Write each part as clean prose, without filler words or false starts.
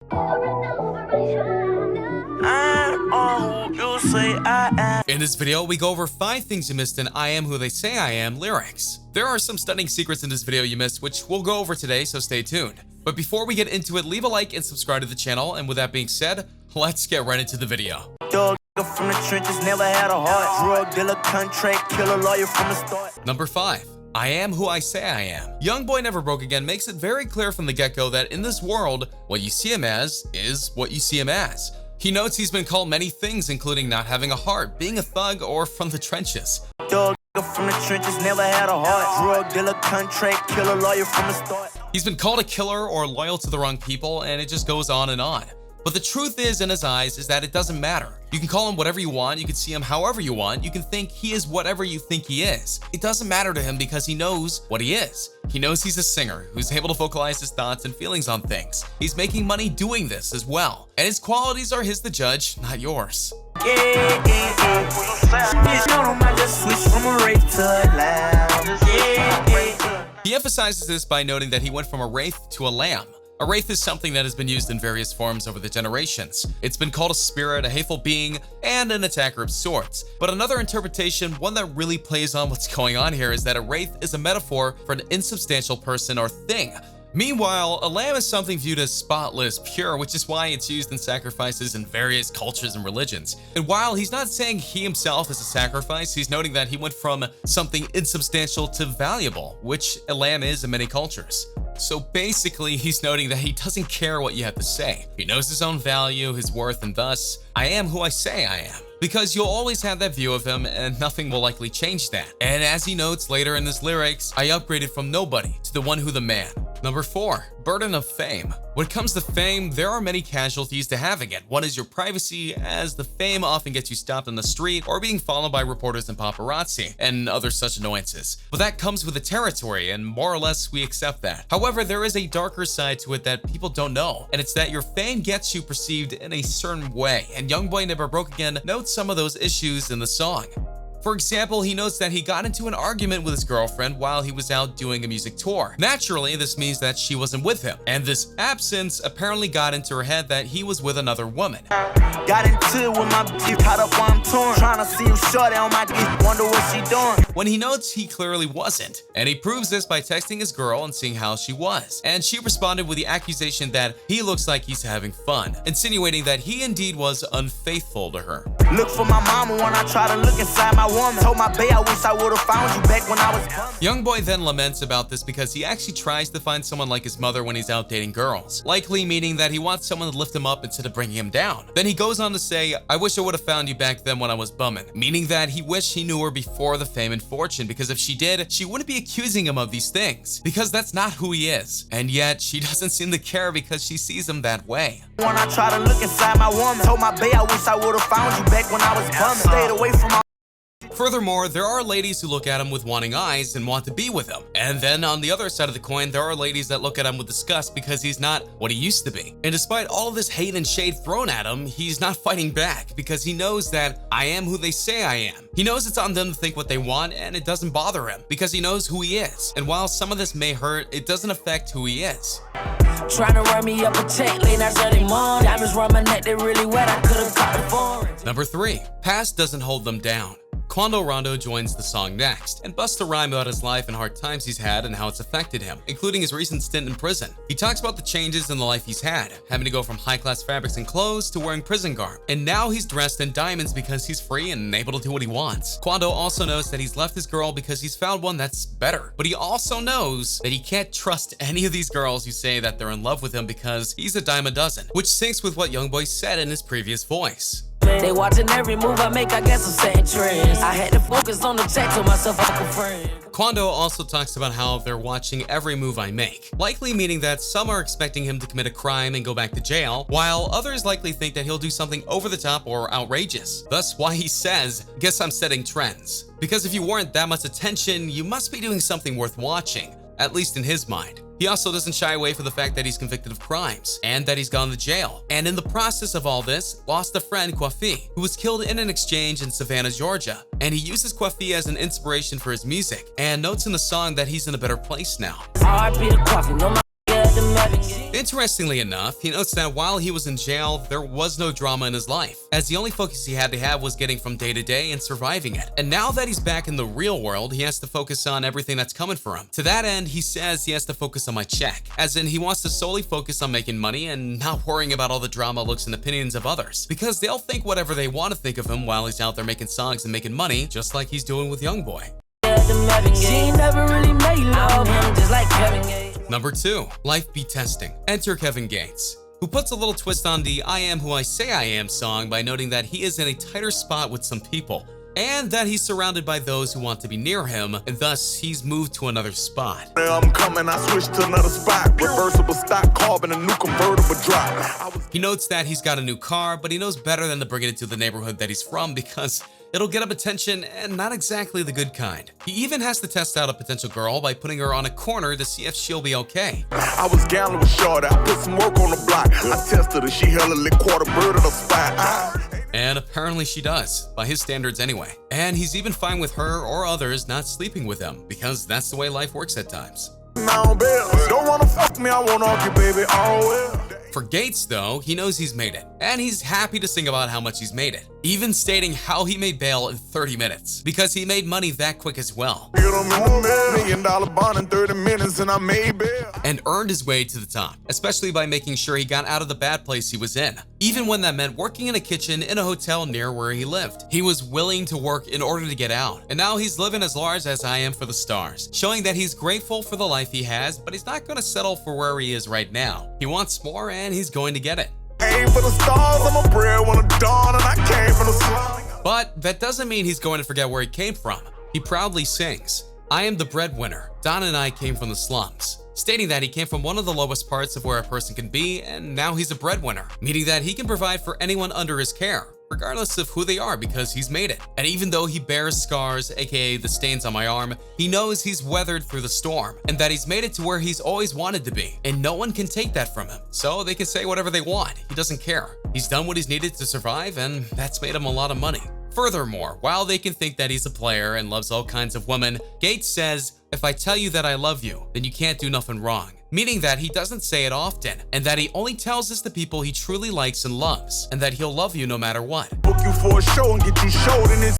In this video, we go over 5 things you missed in I Am Who They Say I Am lyrics. There are some stunning secrets in this video you missed, which we'll go over today, so stay tuned. But before we get into it, leave a like and subscribe to the channel, and with that being said, let's get right into the video. From the trenches, never had a heart. Drug dealer, contract killer, lawyer from the start. Number 5. I am who I say I am. YoungBoy Never Broke Again makes it very clear from the get-go that in this world, what you see him as is what you see him as. He notes he's been called many things, including not having a heart, being a thug, or from the trenches. Dog from the trenches, never had a heart. Drug dealer, contract killer, lawyer from the start. He's been called a killer or loyal to the wrong people, and it just goes on and on. But the truth is, in his eyes, is that it doesn't matter. You can call him whatever you want, you can see him however you want, you can think he is whatever you think he is. It doesn't matter to him because he knows what he is. He knows he's a singer who's able to vocalize his thoughts and feelings on things. He's making money doing this as well. And his qualities are his to judge, not yours. He emphasizes this by noting that he went from a wraith to a lamb. A wraith is something that has been used in various forms over the generations. It's been called a spirit, a hateful being, and an attacker of sorts. But another interpretation, one that really plays on what's going on here, is that a wraith is a metaphor for an insubstantial person or thing. Meanwhile, a lamb is something viewed as spotless, pure, which is why it's used in sacrifices in various cultures and religions. And while he's not saying he himself is a sacrifice, he's noting that he went from something insubstantial to valuable, which a lamb is in many cultures. So basically, he's noting that he doesn't care what you have to say. He knows his own value, his worth, and thus, I am who I say I am. Because you'll always have that view of him, and nothing will likely change that. And as he notes later in his lyrics, I upgraded from nobody to the one who the man. Number 4. Burden of fame. When it comes to fame, there are many casualties to having it. One is your privacy, as the fame often gets you stopped on the street or being followed by reporters and paparazzi, and other such annoyances. But that comes with the territory, and more or less we accept that. However, there is a darker side to it that people don't know, and it's that your fame gets you perceived in a certain way, and YoungBoy Never Broke Again notes some of those issues in the song. For example, he notes that he got into an argument with his girlfriend while he was out doing a music tour. Naturally, this means that she wasn't with him, and this absence apparently got into her head that he was with another woman. Got into it with my bitch, caught up while I'm torn. Trying to see him short on my dick, wonder what she doing. When he notes he clearly wasn't, and he proves this by texting his girl and seeing how she was. And she responded with the accusation that he looks like he's having fun, insinuating that he indeed was unfaithful to her. Look for my mama when I try to look inside my woman. Told my bae I wish I would've found you back when I was bumming. YoungBoy then laments about this because he actually tries to find someone like his mother when he's out dating girls, likely meaning that he wants someone to lift him up instead of bringing him down. Then he goes on to say, I wish I would have found you back then when I was bumming, meaning that he wished he knew her before the fame and fortune, because if she did, she wouldn't be accusing him of these things, because that's not who he is. And yet, she doesn't seem to care because she sees him that way. When I try to look inside my woman, told my bae I wish I would have found you back when I was bumming. Stayed away from my. Furthermore, there are ladies who look at him with wanting eyes and want to be with him. And then on the other side of the coin, there are ladies that look at him with disgust because he's not what he used to be. And despite all of this hate and shade thrown at him, he's not fighting back because he knows that I am who they say I am. He knows it's on them to think what they want, and it doesn't bother him because he knows who he is. And while some of this may hurt, it doesn't affect who he is. Trying to run me up a check, late nights early morning. Diamonds run my neck, they really wet, I could've caught the foreign. Number 3. Past doesn't hold them down. Quando Rondo joins the song next and busts a rhyme about his life and hard times he's had and how it's affected him, including his recent stint in prison. He talks about the changes in the life he's had, having to go from high-class fabrics and clothes to wearing prison garb. And now he's dressed in diamonds because he's free and able to do what he wants. Quando also knows that he's left his girl because he's found one that's better. But he also knows that he can't trust any of these girls who say that they're in love with him because he's a dime a dozen, which syncs with what YoungBoy said in his previous voice. They watching every move I make, I guess I'm setting trends. I had to focus on the check to myself like a friend. Quando also talks about how they're watching every move I make, likely meaning that some are expecting him to commit a crime and go back to jail, while others likely think that he'll do something over the top or outrageous. Thus why he says, guess I'm setting trends. Because if you weren't that much attention, you must be doing something worth watching, at least in his mind. He also doesn't shy away from the fact that he's convicted of crimes and that he's gone to jail. And in the process of all this, lost a friend, Quaffi, who was killed in an exchange in Savannah, Georgia. And he uses Quaffi as an inspiration for his music and notes in the song that he's in a better place now. R.I.P. to Quaffi, no my Interestingly enough, he notes that while he was in jail, there was no drama in his life, as the only focus he had to have was getting from day to day and surviving it. And now that he's back in the real world, he has to focus on everything that's coming for him. To that end, he says he has to focus on my check, as in he wants to solely focus on making money and not worrying about all the drama, looks, and opinions of others, because they'll think whatever they want to think of him while he's out there making songs and making money, just like he's doing with YoungBoy. Number 2, Life Be Testing. Enter Kevin Gates, who puts a little twist on the I Am Who I Say I Am song by noting that he is in a tighter spot with some people, and that he's surrounded by those who want to be near him, and thus he's moved to another spot. I'm coming, I switched to another spot. Reversible stock, carbon, a new convertible drop. He notes that he's got a new car, but he knows better than to bring it into the neighborhood that he's from because it'll get up attention and not exactly the good kind. He even has to test out a potential girl by putting her on a corner to see if she'll be okay. I was gambling with Shorty, I put some work on the block. I tested her, she held a lit quarter bird at the spot. And apparently she does, by his standards anyway. And he's even fine with her or others not sleeping with him, because that's the way life works at times. Don't wanna fuck me, I won't argue, baby. Oh well. For Gates, though, he knows he's made it, and he's happy to sing about how much he's made it, even stating how he made bail in 30 minutes, because he made money that quick as well. $1 million bond in 30 minutes and I made bail. And earned his way to the top, especially by making sure he got out of the bad place he was in, even when that meant working in a kitchen in a hotel near where he lived. He was willing to work in order to get out, and now he's living as large as I am for the stars, showing that he's grateful for the life he has, but he's not going to settle for where he is right now. He wants more, and he's going to get it. Aim for the stars, I'm a bread when I dawn, and I came from the slum. But that doesn't mean he's going to forget where he came from. He proudly sings, I am the breadwinner. Don and I came from the slums, stating that he came from one of the lowest parts of where a person can be, and now he's a breadwinner, meaning that he can provide for anyone under his care, regardless of who they are, because he's made it. And even though he bears scars, aka the stains on my arm, he knows he's weathered through the storm, and that he's made it to where he's always wanted to be, and no one can take that from him. So they can say whatever they want, he doesn't care. He's done what he's needed to survive, and that's made him a lot of money. Furthermore, while they can think that he's a player and loves all kinds of women, Gates says, if I tell you that I love you, then you can't do nothing wrong. Meaning that he doesn't say it often, and that he only tells this to people he truly likes and loves, and that he'll love you no matter what. Book you for a show and get you showed in this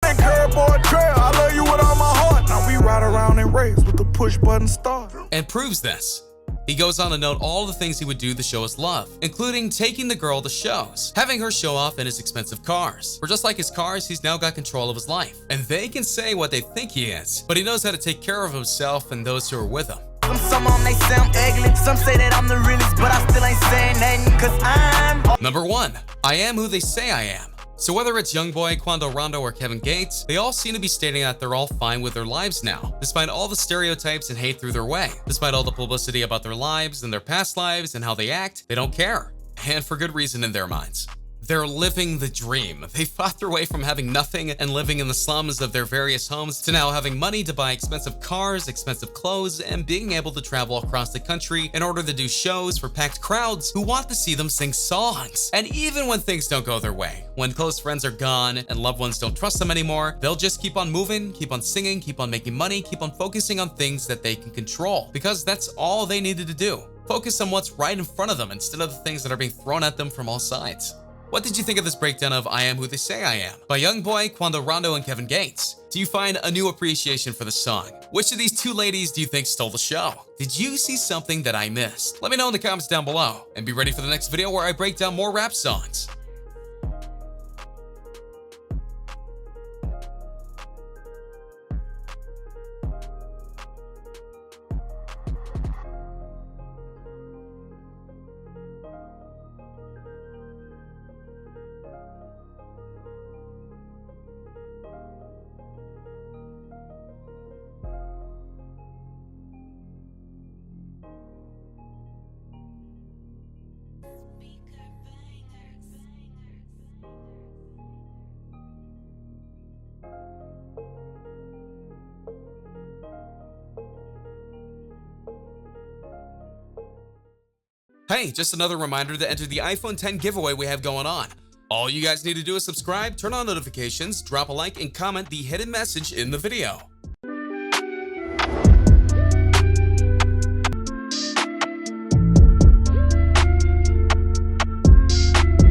curveball trail. I love you with all my heart. Now we ride around and race with the push button start. And proves this. He goes on to note all the things he would do to show his love, including taking the girl to shows, having her show off in his expensive cars. For just like his cars, he's now got control of his life. And they can say what they think he is, but he knows how to take care of himself and those who are with him. Some of them, they sound ugly. Some say that I'm the realest, but I still ain't saying nothing, cause I'm... Number 1, I am who they say I am. So whether it's YoungBoy, Quando Rondo, or Kevin Gates, they all seem to be stating that they're all fine with their lives now, despite all the stereotypes and hate through their way. Despite all the publicity about their lives and their past lives and how they act, they don't care. And for good reason in their minds. They're living the dream. They fought their way from having nothing and living in the slums of their various homes to now having money to buy expensive cars, expensive clothes, and being able to travel across the country in order to do shows for packed crowds who want to see them sing songs. And even when things don't go their way, when close friends are gone and loved ones don't trust them anymore, they'll just keep on moving, keep on singing, keep on making money, keep on focusing on things that they can control, because that's all they needed to do. Focus on what's right in front of them instead of the things that are being thrown at them from all sides. What did you think of this breakdown of I Am Who They Say I Am by YoungBoy, Quando Rondo, and Kevin Gates? Do you find a new appreciation for the song? Which of these two ladies do you think stole the show? Did you see something that I missed? Let me know in the comments down below, and be ready for the next video where I break down more rap songs. Hey, just another reminder to enter the iPhone 10 giveaway we have going on. All you guys need to do is subscribe, turn on notifications, drop a like, and comment the hidden message in the video.